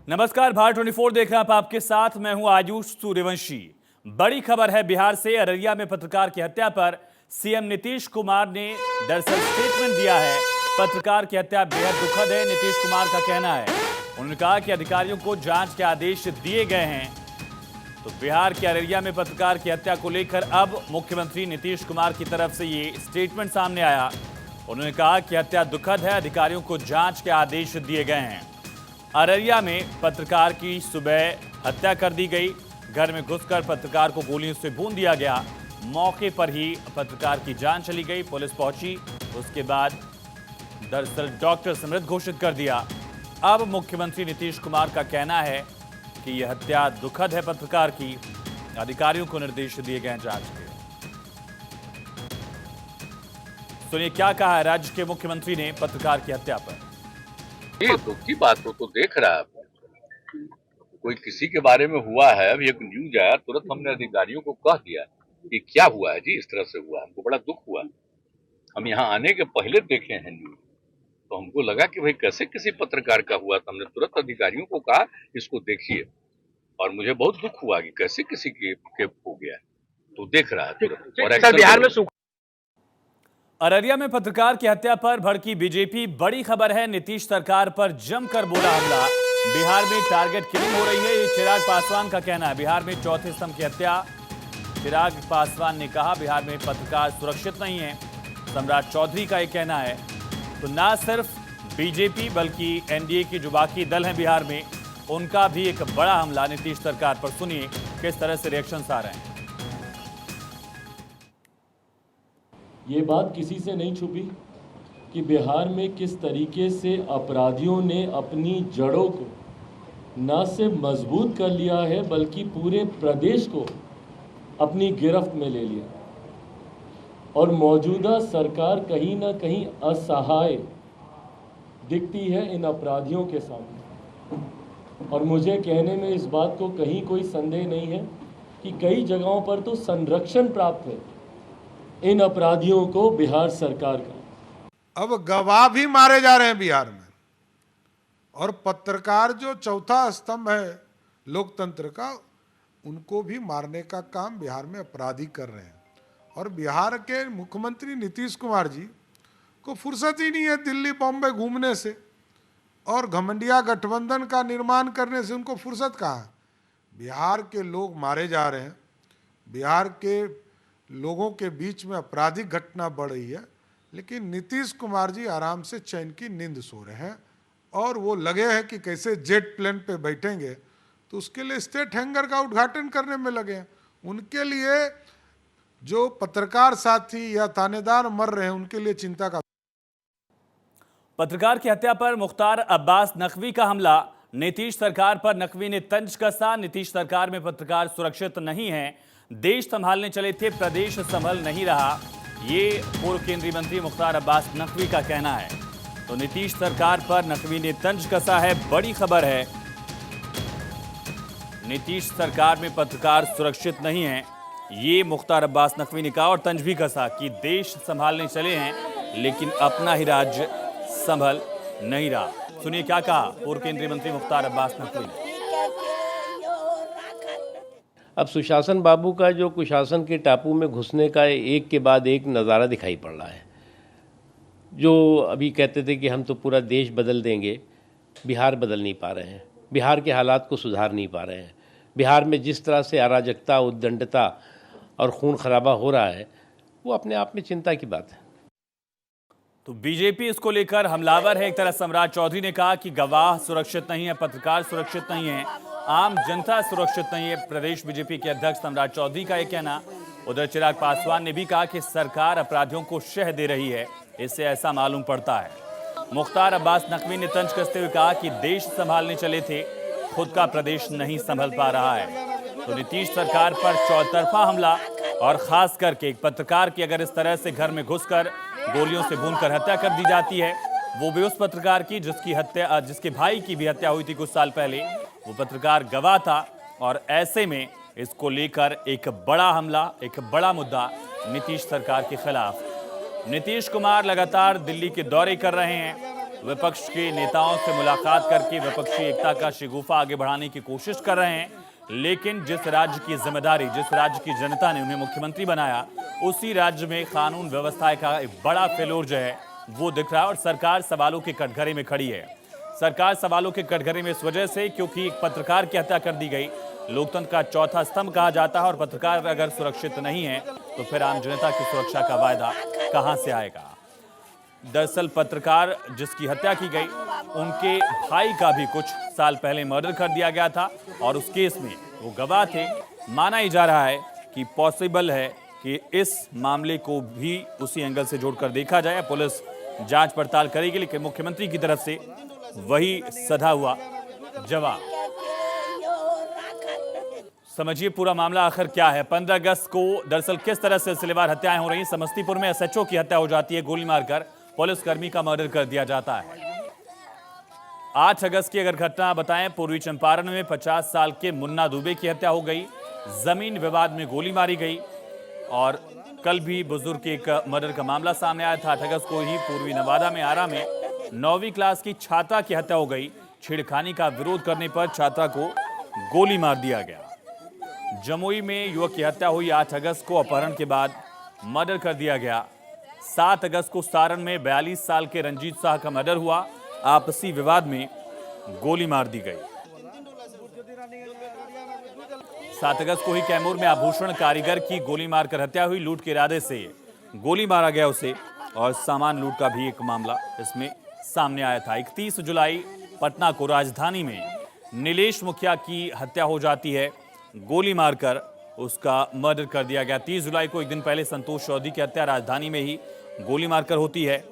नमस्कार, भारत 24 देख रहे हैं आप, आपके साथ मैं हूं आयुष सूर्यवंशी। बड़ी खबर है बिहार से। अररिया में पत्रकार की हत्या पर सीएम नीतीश कुमार ने दरअसल स्टेटमेंट दिया है। पत्रकार की हत्या बेहद दुखद है, नीतीश कुमार का कहना है। उन्होंने कहा कि अधिकारियों को जांच के आदेश दिए गए हैं। तो बिहार के अररिया में पत्रकार की हत्या को लेकर अब मुख्यमंत्री नीतीश कुमार की तरफ से ये स्टेटमेंट सामने आया। उन्होंने कहा कि हत्या दुखद है, अधिकारियों को जांच के आदेश दिए गए हैं। अररिया में पत्रकार की सुबह हत्या कर दी गई। घर में घुसकर पत्रकार को गोलियों से भून दिया गया। मौके पर ही पत्रकार की जान चली गई। पुलिस पहुंची, उसके बाद दरअसल डॉक्टर से मृत घोषित कर दिया। अब मुख्यमंत्री नीतीश कुमार का कहना है कि यह हत्या दुखद है पत्रकार की। अधिकारियों को निर्देश दिए गए जांच के। सुनिए क्या कहा है राज्य के मुख्यमंत्री ने पत्रकार की हत्या पर। ये दुख की बात तो देख रहा है। कोई किसी के बारे में हुआ है, अभी एक न्यूज आया, तुरंत हमने अधिकारियों को कह दिया कि क्या हुआ है जी, इस तरह से हुआ, हमको बड़ा दुख हुआ। हम यहाँ आने के पहले देखे हैं न्यूज, तो हमको लगा कि भाई कैसे किसी पत्रकार का हुआ, तो हमने तुरंत अधिकारियों को कहा इसको देखिए, और मुझे बहुत दुख हुआ कि कैसे किसी के हो गया। तो देख रहा है तुरंत। और बिहार में अररिया में पत्रकार की हत्या पर भड़की बीजेपी। बड़ी खबर है, नीतीश सरकार पर जमकर बोला हमला। बिहार में टारगेट किलिंग हो रही है, ये चिराग पासवान का कहना है। बिहार में चौथे स्तंभ की हत्या। चिराग पासवान ने कहा बिहार में पत्रकार सुरक्षित नहीं है। सम्राट चौधरी का ये कहना है। तो ना सिर्फ बीजेपी बल्कि एनडीए की जो बाकी दल हैं बिहार में, उनका भी एक बड़ा हमला नीतीश सरकार पर। सुनिए किस तरह से रिएक्शन आ रहे हैं। ये बात किसी से नहीं छुपी कि बिहार में किस तरीके से अपराधियों ने अपनी जड़ों को न सिर्फ मजबूत कर लिया है बल्कि पूरे प्रदेश को अपनी गिरफ्त में ले लिया। और मौजूदा सरकार कहीं ना कहीं असहाय दिखती है इन अपराधियों के सामने। और मुझे कहने में इस बात को कहीं कोई संदेह नहीं है कि कई जगहों पर तो संरक्षण प्राप्त है इन अपराधियों को बिहार सरकार का। अब गवाह भी मारे जा रहे हैं बिहार में, और पत्रकार जो चौथा स्तंभ है लोकतंत्र का, उनको भी मारने का काम बिहार में अपराधी कर रहे हैं। और बिहार के मुख्यमंत्री नीतीश कुमार जी को फुर्सत ही नहीं है दिल्ली बॉम्बे घूमने से और घमंडिया गठबंधन का निर्माण करने से। उनको फुर्सत कहाँ है। बिहार के लोग मारे जा रहे हैं, बिहार के लोगों के बीच में आपराधिक घटना बढ़ रही है, लेकिन नीतीश कुमार जी आराम से चैन की नींद सो रहे हैं। और वो लगे हैं कि कैसे जेट प्लेन पे बैठेंगे, तो उसके लिए स्टेट हैंगर का उद्घाटन करने में लगे हैं। उनके लिए जो पत्रकार साथी या थानेदार मर रहे हैं, उनके लिए चिंता का। पत्रकार की हत्या पर मुख्तार अब्बास नकवी का हमला। नीतीश सरकार पर नकवी ने तंज कसा। नीतीश सरकार में पत्रकार सुरक्षित नहीं है, देश संभालने चले थे, प्रदेश संभल नहीं रहा। ये पूर्व केंद्रीय मंत्री मुख्तार अब्बास नकवी का कहना है। तो नीतीश सरकार पर नकवी ने तंज कसा है। बड़ी खबर है, नीतीश सरकार में पत्रकार सुरक्षित नहीं है, ये मुख्तार अब्बास नकवी ने कहा। और तंज भी कसा कि देश संभालने चले हैं लेकिन अपना ही राज्य संभल नहीं रहा। सुनिए क्या कहा पूर्व केंद्रीय मंत्री मुख्तार अब्बास नकवी ने। अब सुशासन बाबू का जो कुशासन के टापू में घुसने का एक के बाद एक नज़ारा दिखाई पड़ रहा है। जो अभी कहते थे कि हम तो पूरा देश बदल देंगे, बिहार बदल नहीं पा रहे हैं, बिहार के हालात को सुधार नहीं पा रहे हैं। बिहार में जिस तरह से अराजकता, उद्दंडता और खून खराबा हो रहा है, वो अपने आप में चिंता की बात है। तो बीजेपी इसको लेकर हमलावर है। एक तरह सम्राट चौधरी ने कहा कि गवाह सुरक्षित नहीं है, पत्रकार सुरक्षित नहीं है, आम जनता सुरक्षित नहीं है। प्रदेश बीजेपी के अध्यक्ष सम्राट चौधरी का यह कहना। उधर चिराग पासवान ने भी कहा कि सरकार अपराधियों को शह दे रही है, इससे ऐसा मालूम पड़ता है। मुख्तार अब्बास नकवी ने तंज कसते हुए कहा कि देश संभालने चले थे, खुद का प्रदेश नहीं संभल पा रहा है। तो नीतीश सरकार पर चौतरफा हमला, और खास करके एक पत्रकार की अगर इस तरह से घर में घुसकर गोलियों से भूनकर हत्या कर दी जाती है, वो भी उस पत्रकार की जिसके भाई की भी हत्या हुई थी कुछ साल पहले। वो पत्रकार गवाह था। और ऐसे में इसको लेकर एक बड़ा हमला, एक बड़ा मुद्दा नीतीश सरकार के खिलाफ। नीतीश कुमार लगातार दिल्ली के दौरे कर रहे हैं। विपक्ष के नेताओं से मुलाकात करके विपक्षी एकता का शिगुफा आगे बढ़ाने की कोशिश कर रहे हैं। लेकिन जिस राज्य की जिम्मेदारी, जिस राज्य की जनता ने उन्हें मुख्यमंत्री बनाया, उसी राज्य में कानून व्यवस्था का एक बड़ा फेलोर जो है वो दिख रहा है और सरकार सवालों के कटघरे में खड़ी है। सरकार सवालों के कटघरे में इस वजह से क्योंकि एक पत्रकार की हत्या कर दी गई। लोकतंत्र का चौथा स्तंभ कहा जाता है और पत्रकार अगर सुरक्षित नहीं है तो फिर आम जनता की सुरक्षा का वायदा कहां से आएगा। दरअसल पत्रकार जिसकी हत्या की गई, उनके भाई का भी कुछ साल पहले मर्डर कर दिया गया था और उस केस में वो गवाह थे। माना ही जा रहा है कि पॉसिबल है कि इस मामले को भी उसी एंगल से जोड़कर देखा जाए। पुलिस जांच पड़ताल करेगी, लेकिन मुख्यमंत्री की तरफ से वही सधा हुआ जवाब। समझिए पूरा मामला आखिर क्या है। 15 अगस्त को दरअसल किस तरह से सिलसिलेवार हत्याएं हो रही हैं। समस्तीपुर में एसएचओ की हत्या हो जाती है, गोली मारकर पुलिसकर्मी का मर्डर कर दिया जाता है। 8 अगस्त की अगर घटना बताएं, पूर्वी चंपारण में 50 साल के मुन्ना दुबे की हत्या हो गई। जमीन विवाद में गोली मारी गई और कल भी बुजुर्ग के एक मर्डर का मामला सामने आया था। 8 अगस्त को ही पूर्वी नवादा में आरा में 9वीं क्लास की छात्रा की हत्या हो गई। छेड़खानी का विरोध करने पर छात्रा को गोली मार दिया गया। जमुई में युवक की हत्या हुई। 8 अगस्त को अपहरण के बाद मर्डर कर दिया गया। 7 अगस्त को सारण में 42 साल के रंजीत शाह का मर्डर हुआ। आपसी विवाद में गोली मार दी गई। 7 अगस्त को ही कैमूर में आभूषण कारीगर की गोली मारकर हत्या हुई। लूट के इरादे से गोली मारा गया उसे और सामान लूट का भी एक मामला इसमें सामने आया था। 31 जुलाई पटना को राजधानी में नीलेश मुखिया की हत्या हो जाती है। गोली मारकर उसका मर्डर कर दिया गया। 30 जुलाई को एक दिन पहले संतोष चौधरी की हत्या राजधानी में ही गोली मारकर होती है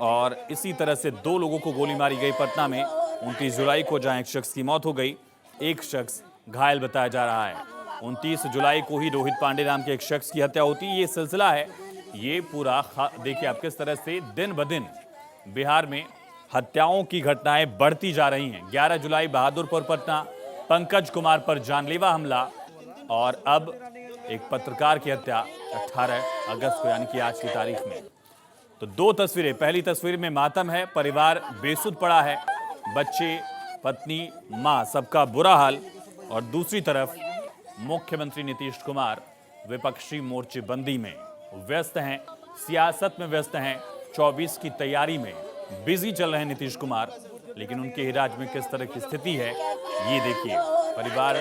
और इसी तरह से 2 लोगों को गोली मारी गई पटना में। 29 जुलाई को जहां एक शख्स की मौत हो गई, एक शख्स घायल बताया जा रहा है। 29 जुलाई को ही रोहित पांडे नाम के एक शख्स की हत्या होती है। ये सिलसिला है, ये पूरा देखिए आप किस तरह से दिन ब दिन बिहार में हत्याओं की घटनाएं बढ़ती जा रही हैं। 11 जुलाई बहादुरपुर पटना, पंकज कुमार पर जानलेवा हमला और अब एक पत्रकार की हत्या 18 अगस्त को यानी कि आज की तारीख में। तो 2 तस्वीरें, पहली तस्वीर में मातम है, परिवार बेसुध पड़ा है, बच्चे, पत्नी, मां, सबका बुरा हाल और दूसरी तरफ मुख्यमंत्री नीतीश कुमार विपक्षी मोर्चेबंदी में व्यस्त हैं, सियासत में व्यस्त हैं। 24 की तैयारी में बिजी चल रहे हैं नीतीश कुमार, लेकिन उनके ही राज्य में किस तरह की स्थिति है ये देखिए। परिवार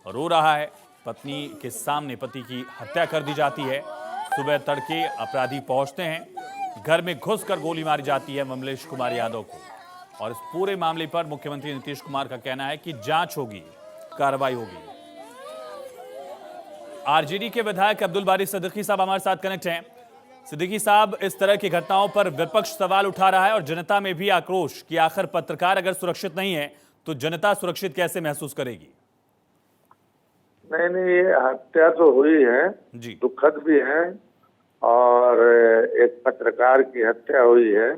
रो रहा है, पत्नी के सामने पति की हत्या कर दी जाती है। सुबह तड़के अपराधी पहुंचते हैं, घर में घुसकर गोली मारी जाती है ममलेश कुमार यादव को। और इस पूरे मामले पर मुख्यमंत्री नीतीश कुमार का कहना है कि जांच होगी, कार्रवाई होगी। आरजेडी के विधायक अब्दुल बारी सिद्दीकी साहब हमारे साथ कनेक्ट हैं। सिद्दीकी साहब, इस तरह की घटनाओं पर विपक्ष सवाल उठा रहा है और जनता में भी आक्रोश कि आखिर पत्रकार अगर सुरक्षित नहीं है तो जनता सुरक्षित कैसे महसूस करेगी? नहीं, ये हत्या तो हुई है जी, दुखद भी है और एक पत्रकार की हत्या हुई है,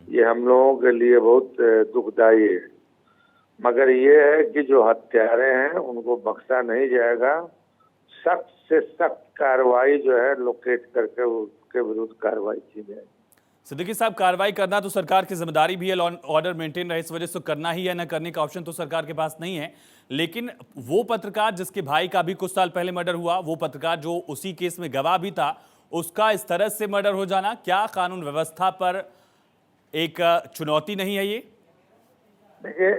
ये हम लोगों के लिए बहुत दुखदायी है। मगर ये है कि जो हत्यारे हैं उनको बख्शा नहीं जाएगा। सख्त से सख्त कार्रवाई जो है लोकेट करके उसके विरुद्ध कार्रवाई की जाएगी। सिद्दीकी साहब, कार्रवाई करना तो सरकार की जिम्मेदारी भी है, लॉ एंड ऑर्डर मेंटेन रहे, इस वजह से करना ही है, न करने का ऑप्शन तो सरकार के पास नहीं है। लेकिन वो पत्रकार जिसके भाई का भी कुछ साल पहले मर्डर हुआ, वो पत्रकार जो उसी केस में गवाह भी था, उसका इस तरह से मर्डर हो जाना क्या कानून व्यवस्था पर एक चुनौती नहीं है? ये देखिए,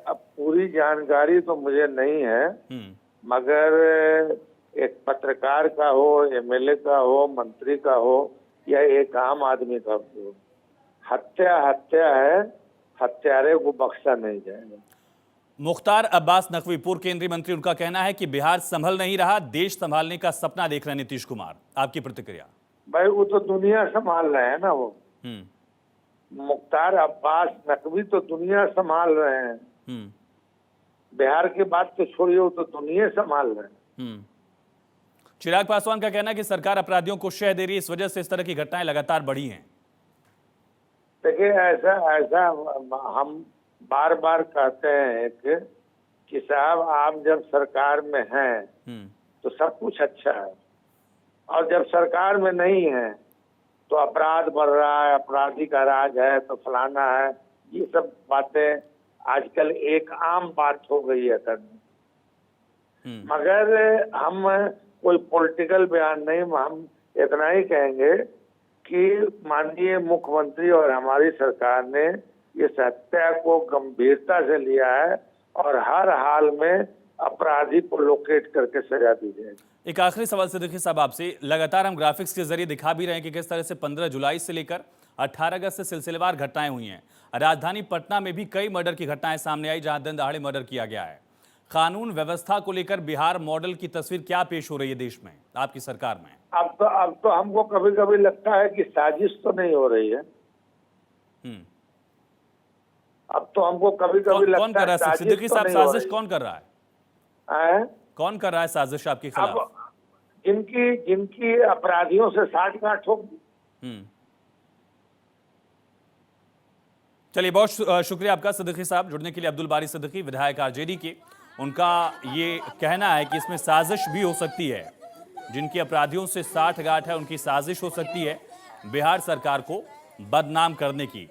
अब पूरी जानकारी तो मुझे नहीं है, मगर एक पत्रकार का हो, एमएलए का हो, मंत्री का हो या एक आम आदमी का हो, हत्या हत्या है, हत्यारे को बख्शा नहीं जाएगा। मुख्तार अब्बास नकवी, पूर्व केंद्रीय मंत्री, उनका कहना है कि बिहार संभल नहीं रहा, देश संभालने का सपना देख रहे हैं नीतीश कुमार। आपकी प्रतिक्रिया? भाई वो तो दुनिया संभाल रहे हैं ना, वो मुख्तार अब्बास नकवी तो दुनिया संभाल रहे हैं। बिहार की बात तो छोड़िए, वो तो दुनिया संभाल रहे हैं। चिराग पासवान का कहना है कि सरकार अपराधियों को शह दे रही है, इस वजह से इस तरह की घटनाएं लगातार बढ़ी हैं। देखिए, ऐसा हम बार बार कहते हैं कि साहब आप जब सरकार में हैं तो सब कुछ अच्छा है, और जब सरकार में नहीं है तो अपराध बढ़ रहा है, अपराधी का राज है, तो फलाना है, ये सब बातें आजकल एक आम बात हो गई है करनी। मगर हम कोई पॉलिटिकल बयान नहीं, हम इतना ही कहेंगे कि माननीय मुख्यमंत्री और हमारी सरकार ने इस हत्या को गंभीरता से लिया है और हर हाल में अपराधी को लोकेट करके सजा दी जाएगी। एक आखिरी सवाल सिद्दीकी साहब आपसे, लगातार हम ग्राफिक्स के जरिए दिखा भी रहे हैं कि किस तरह से 15 जुलाई से लेकर 18 अगस्त से सिलसिलेवार घटनाएं हुई हैं। राजधानी पटना में भी कई मर्डर की घटनाएं सामने आई जहां दिन दहाड़े मर्डर किया गया है। कानून व्यवस्था को लेकर बिहार मॉडल की तस्वीर क्या पेश हो रही है देश में, आपकी सरकार में? अब तो हमको कभी कभी लगता है कि साजिश तो नहीं हो रही है। अब तो हमको कभी कभी कौन कर रहा है सिद्दीकी साहब? साजिश कौन कर रहा है? कौन कर रहा है साजिश आपके खिलाफ? अब जिनकी अपराधियों से साठगांठ होगी। चलिए, बहुत शुक्रिया आपका सिद्दीकी साहब जुड़ने के लिए। अब्दुल बारी सिद्दीकी, विधायक आरजेडी के, उनका ये कहना है कि इसमें साजिश भी हो सकती है। जिनकी अपराधियों से साठगांठ है उनकी साजिश हो सकती है बिहार सरकार को बदनाम करने की।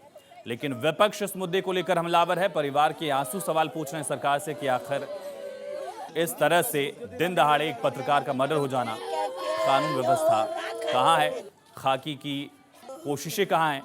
लेकिन विपक्ष इस मुद्दे को लेकर हमलावर है। परिवार के आंसू सवाल पूछ रहे हैं सरकार से कि आखिर इस तरह से दिन दहाड़े एक पत्रकार का मर्डर हो जाना, कानून व्यवस्था कहाँ है, खाकी की कोशिशें कहाँ हैं?